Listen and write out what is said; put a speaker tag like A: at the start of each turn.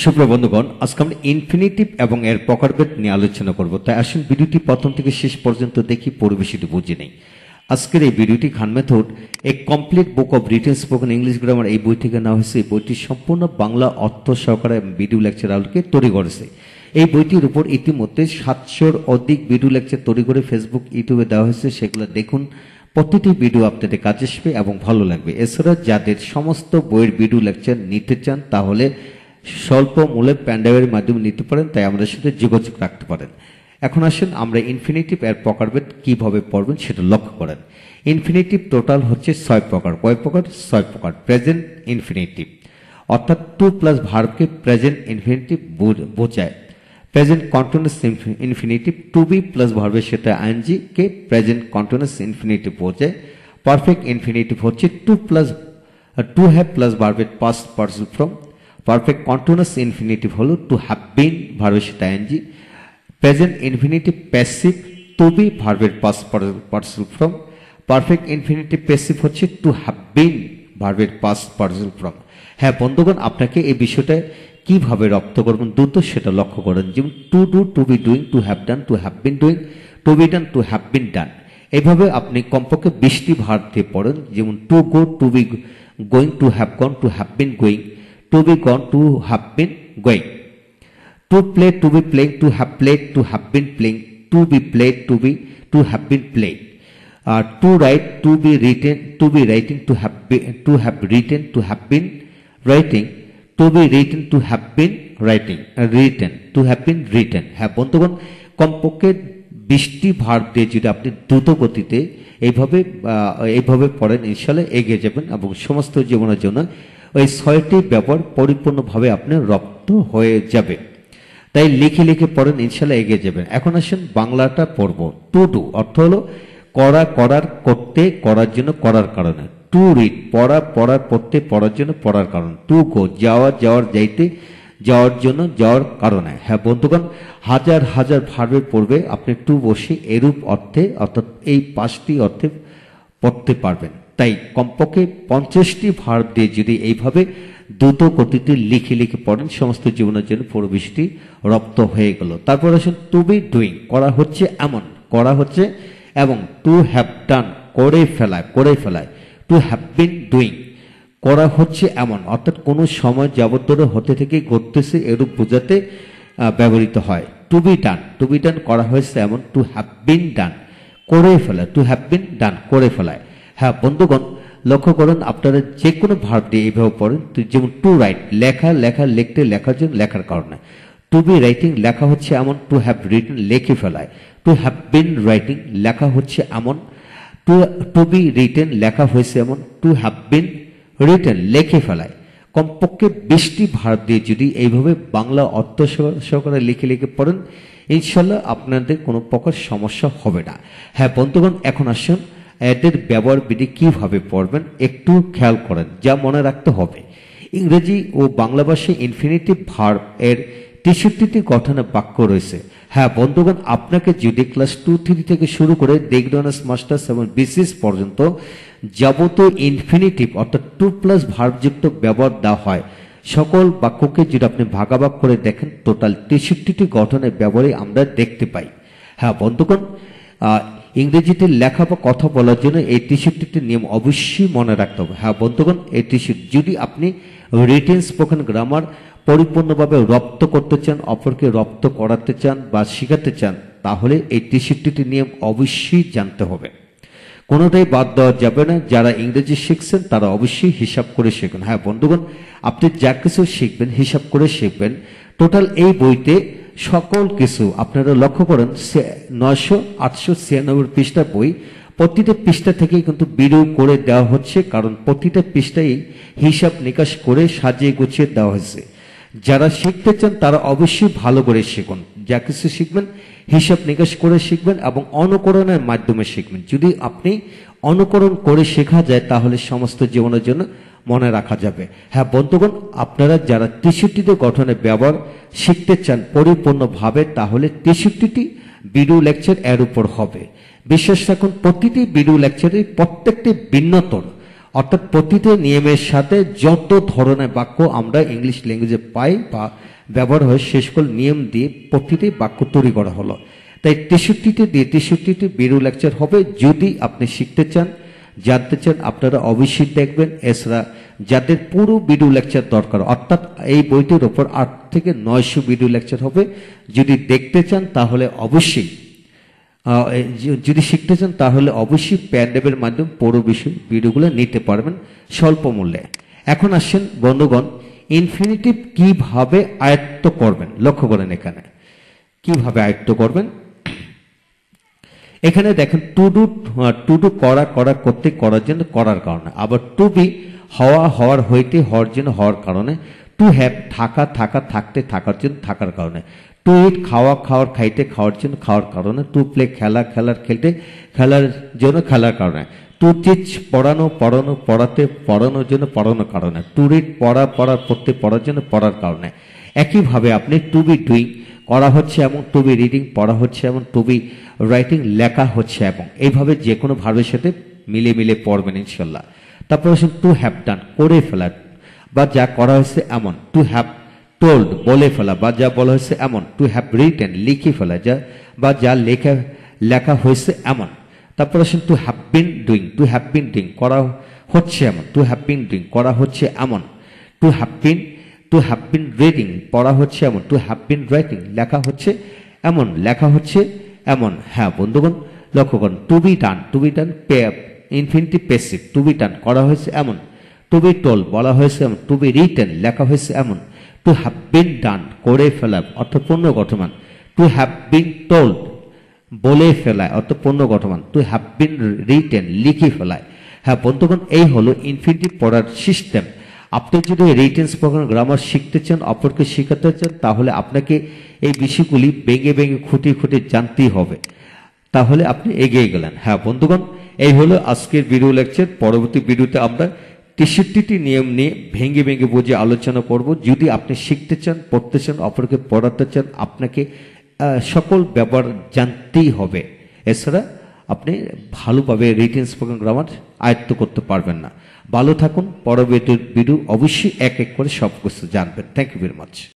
A: সুপ্রিয় বন্ধুগণ, আজকে আমরা ইনফিনিটিভ এবং এর প্রকারভেদ নিয়ে আলোচনা করব। তাই আসুন ভিডিওটি প্রথম থেকে শেষ পর্যন্ত দেখি, পুরো বিষয়টি বুঝে নেই। আজকের এই ভিডিওটি Khan method a complete book of written spoken English grammar এই বই থেকে নেওয়া হয়েছে। এই বইটি সম্পূর্ণ বাংলা অর্থ সহকারে ভিডিও লেকচার আলোকে তৈরি করেছে। এই বইটির উপর ইতিমধ্যে 700-র অধিক ভিডিও লেকচার তৈরি করে ফেসবুক, ইউটিউবে দেওয়া হয়েছে। সেগুলো দেখুন, প্রতিটি ভিডিও আপনাদের কাজে আসবে এবং ভালো লাগবে। এছাড়া যাদের সমস্ত বইয়ের ভিডিও লেকচার নিতে চান তাহলে স্বল্প মূল্যে প্যান্ডাইভের মাধ্যমে নিতে পারেন, তাই আমাদের সাথে যোগাযোগ রাখতে পারেন। এখন আসেন আমরা ইনফিনিটিভ এর প্রকারভেদ কিভাবে পড়বেন সেটা লক্ষ্য করেন। ইনফিনিটিভ টোটাল হচ্ছে 6 প্রকার। কয় প্রকার? 6 প্রকার। প্রেজেন্ট ইনফিনিটিভ অর্থাৎ টু প্লাস ভার্বকে প্রেজেন্ট ইনফিনিটিভ বোঝায়। Present continuous infinitive to be plus ভার্বের সাথে আইএনজি কে প্রেজেন্ট কন্টিনিউয়াস ইনফিনিটিভ বোঝায়। পারফেক্ট ইনফিনিটিভ হচ্ছে টু হ্যাভ প্লাস ভার্বের past person form. Perfect continuous infinitive হলো টু হ্যাভ বিন ভার্বের সাথে ING. Present infinitive passive to be ভার্বের past person form. Perfect infinitive passive হচ্ছে টু হ্যাভ বিন ভার্বের past person form. হ্যাঁ বন্ধুগণ, আপনাকে এই বিষয়টা কিভাবে রপ্ত করবেন দ্রুত সেটা লক্ষ্য করেন। যেমন to do, to be doing, to have done, to have been doing, to be done, to have been done. এইভাবে আপনি কমপক্ষে 20টি ভার্ব দিয়ে পড়েন। যেমন to go, to be going, to have gone, to have been going, to be gone, to have been going. To play, to be playing, to have played, to have been playing, to be played, to have been played. To write, to be written, to be writing, to have written, to have been writing, to be written, to have been writing, written, to have been written. হ্যাঁ বন্ধুগণ, কমপক্ষে 20টি verb দিয়ে যদি আপনি দ্রুত গতিতে এইভাবে পড়েন, ইনশাআল্লাহ এগিয়ে যাবেন এবং সমস্ত জীবনের জন্য ওই 6টি ব্যবহার পরিপূর্ণভাবে আপনি রপ্ত হয়ে যাবে। তাই লিখে লিখে পড়েন, ইনশাআল্লাহ এগিয়ে যাবেন। এখন আসেন বাংলাটা পড়ব। টু ডু অর্থ হলো করা, করার, করতে, করার জন্য, করার কারণে। টু রিড পড়া, পড়ার, পড়তে, পড়ার জন্য, পড়ার কারণ। টু গো যাওয়া, যাওয়ার, যাইতে, যাওয়ার জন্য, যাওয়ার কারণে। হ্যাঁ বন্ধুগণ, হাজার হাজার ভার্বের পূর্বে আপনি টু বসে এরূপ অর্থে অর্থাৎ এই 5টি অর্থে পড়তে পারবেন। তাই কমপক্ষে 50টি ভার্ব দিয়ে যদি এইভাবে দ্রুত গতিতে লিখে লিখে পড়েন, সমস্ত জীবনের জন্য পুরো বিষয়টি রপ্ত হয়ে গেল। তারপর আসুন টু বি ডুইং, করা হচ্ছে এমন, করা হচ্ছে এবং টু হ্যাভ ডান করে ফেলায়। টু হ্যাভ বিন ডুইং করা হচ্ছে এমন অর্থাৎ কোনো সময় যাবত ধরে হতে থেকে ঘটতেছে এরূপ বোঝাতে ব্যবহৃত হয়। টু বি ডান করা হয়েছে এমন। টু হ্যাভ বিন ডান করে ফেলা, টু হ্যাভ বিন ডান করে ফেলায়। হ্যাঁ বন্ধুগণ, লক্ষ্য করুন আপনারা যে কোনো ভার্ব দিয়ে এইভাবে পড়েন। যেমন টু রাইট লিখতে, লেখার জন্য, লেখার কারণে। টু বি রাইটিং লেখা হচ্ছে এমন। টু হ্যাভ রিটেন লিখে ফেলায়। টু হ্যাভ বিন রাইটিং লেখা হচ্ছে এমন। টু বি রিটেন লেখা হয়েছে এমন। টু হ্যাভ বিন রিটেন লিখে ফেলায়। কমপক্ষে 20টি ভার্ব দিয়ে যদি এইভাবে বাংলা অর্থ সহকারে লিখে লিখে পড়েন, ইনশাল্লাহ আপনাদের কোনো প্রকার সমস্যা হবে না। হ্যাঁ বন্ধুগণ, এখন আসুন এদের ব্যবহার বিধি কিভাবে পড়বেন একটু খেয়াল করেন, যা মনে রাখতে হবে। ইংরেজি ও বাংলা ভাষায় ইনফিনিটিভ ভার্ব এর 63টি গঠনের বাক্য রয়েছে। হ্যাঁ বন্ধুগণ, আপনাকে যদি ক্লাস 2-3 থেকে শুরু করে ডিগ্রি মাস্টার্স এবং বিসিএস পর্যন্ত যাবতীয় ইনফিনিটিভ অর্থাৎ টু প্লাস ভার্ব যুক্ত ব্যবহার দেওয়া হয়, সকল বাক্যকে যদি আপনি ভাগাভাগ করে দেখেন, টোটাল 63টি গঠনের ব্যবহারে আমরা দেখতে পাই। হ্যাঁ বন্ধুগণ, ইংরেজিতে লেখা বা কথা বলার জন্য এই 63টি নিয়ম অবশ্যই মনে রাখতে হবে। হ্যাঁ বন্ধুগণ, এই 63 যদি আপনি রিটেন স্পোকেন গ্রামার পরিপূর্ণভাবে রপ্ত করতে চান, অপরকে রপ্ত করাতে চান বা শেখাতে চান, তাহলে এই 63টি নিয়ম অবশ্যই জানতে হবে। কোনোটাই বাদ দেওয়া যাবে না। যারা ইংরেজি শিখছেন তারা অবশ্যই হিসাব করে শিখুন। হ্যাঁ বন্ধুগণ, আপনি যা কিছু শিখবেন হিসাব করে শিখবেন। টোটাল এই বইতে সকল কিছু আপনারা লক্ষ্য করেন, 900-896 পৃষ্ঠা বই। প্রতিটা পৃষ্ঠা থেকেই কিন্তু ভিডিও করে দেওয়া হচ্ছে, কারণ প্রতিটা পৃষ্ঠায় হিসাব নিকাশ করে সাজিয়ে গুছিয়ে দেওয়া হয়েছে। যারা শিখতে চান তারা অবশ্যই ভালো করে শিখুন। যা কিছু শিখবেন হিসাব নিকাশ করে শিখবেন এবং অনুকরণের মাধ্যমে শিখবেন। যদি আপনি অনুকরণ করে শেখা যায় তাহলে সমস্ত জীবনের জন্য মনে রাখা যাবে। হ্যাঁ বন্ধুগণ, আপনারা যারা 63টি গঠনের ব্যবহার শিখতে চান পরিপূর্ণভাবে, তাহলে 63টি ভিডিও লেকচার এর উপর হবে। বিশেষ রাখুন, প্রতিটি ভিডিও লেকচারে প্রত্যেকটি ভিন্নতর অর্থাৎ প্রতিটি নিয়মের সাথে যত ধরনের বাক্য আমরা ইংলিশ ল্যাঙ্গুয়েজে পাই বা ব্যবহার হয় সে সকল নিয়ম দিয়ে প্রতিটি বাক্য তৈরি করা হলো। তাই 63টি ভিডিও লেকচার হবে। যদি আপনি শিখতে চান, জানতে চান, আপনারা অবশ্যই দেখবেন। এছাড়া যাদের পুরো ভিডিও লেকচার দরকার, অর্থাৎ এই বইটির ওপর 8 থেকে 900 ভিডিও লেকচার হবে, যদি দেখতে চান তাহলে অবশ্যই, যদি শিখতে চান তাহলে অবশ্যই প্যান্ডেবের মাধ্যমে পুরো বিষয় ভিডিওগুলো নিতে পারবেন স্বল্প মূল্যে। এখন আসেন বন্ধুগণ, ইনফিনিটিভ কিভাবে আয়ত্ত করবেন, লক্ষ্য করেন এখানে কিভাবে আয়ত্ত করবেন। এখানে দেখেন টু ডু করতে, করার জন্য, করার কারণে, আবার টু বি হওয়ার হইতে, হওয়ার জন্য, হওয়ার কারণে, টু হ্যাভ থাকতে, থাকার জন্য, থাকার কারণে, টু ইট খাওয়ার খাইতে, খাওয়ার জন্য, খাওয়ার কারণে, টু প্লে খেলতে, খেলার জন্য, খেলার কারণে, টু টিচ পড়াতে, পড়ানোর জন্য, পড়ানোর কারণে, টু রিড পড়তে, পড়ার জন্য, পড়ার কারণে। একইভাবে আপনি টু বি ডুইং করা হচ্ছে এবং টু বি রিডিং পড়া হচ্ছে এবং টু বি রাইটিং লেখা হচ্ছে, এবং এইভাবে যে কোনো ভার্বের সাথে মিলে পড়বেন ইনশাল্লাহ। তারপর আসুন টু হ্যাভ ডান, করে ফেলা বা যা করা হয়েছে এমন, টু হ্যাভ টোল্ড, বলে ফেলা বা যা বলা হয়েছে এমন, টু হ্যাভ রিটেন, লিখে ফেলা যা লেখা হয়েছে এমন। তারপর আসুন টু হ্যাভ বিন ডুইং, করা হচ্ছে এমন, টু হ্যাভ বিন ডুইং, করা হচ্ছে এমন, টু হ্যাভ বিন রিডিং, পড়া হচ্ছে এমন, টু হ্যাভ বিন রাইটিং, লেখা হচ্ছে এমন। হ্যাঁ বন্ধুগণ, লক্ষ্য করুন, to be done infinitive passive, to be done, করা হয়েছে এমন, টু বি টোল্ড, বলা হয়েছে এমন, টু বি রিটেন, লেখা হয়েছে এমন, টু হ্যাভ বিন ডান, করে ফেলা অর্থ পূর্ণ গঠমান, টু হ্যাভ বিন টোল্ড, বলে ফেলায় অর্থ পূর্ণ গঠমান, টু হ্যাভ বিন রিটেন, লিখে ফেলায়। হ্যাঁ বন্ধুগণ, এই হলো ইনফিনিটিভ পড়ার সিস্টেম। আপনি যদি রিটেন স্পোকেন গ্রামার শিখতে চান, অপরকে শেখাতে চান, তাহলে আপনাকে এই বিষয়গুলি ভেঙে খুঁটিয়ে জানতেই হবে, তাহলে আপনি এগিয়ে গেলেন। হ্যাঁ বন্ধুগণ, এই হলো আজকের ভিডিও লেকচার। পরবর্তী ভিডিওতে আমরা 63টি নিয়ম নিয়ে ভেঙে বুঝে আলোচনা করব। যদি আপনি শিখতে চান, পড়তে চান, অপরকে পড়াতে চান, আপনাকে সকল ব্যাপার জানতেই হবে। এছাড়া আপনি ভালোভাবে রিটেন স্পোকেন গ্রামার আয়ত্ত করতে পারবেন না। ভালো থাকুন, পরবর্তী ভিডিও অবশ্যই এক করে সব কিছু জানবেন। Thank you very much.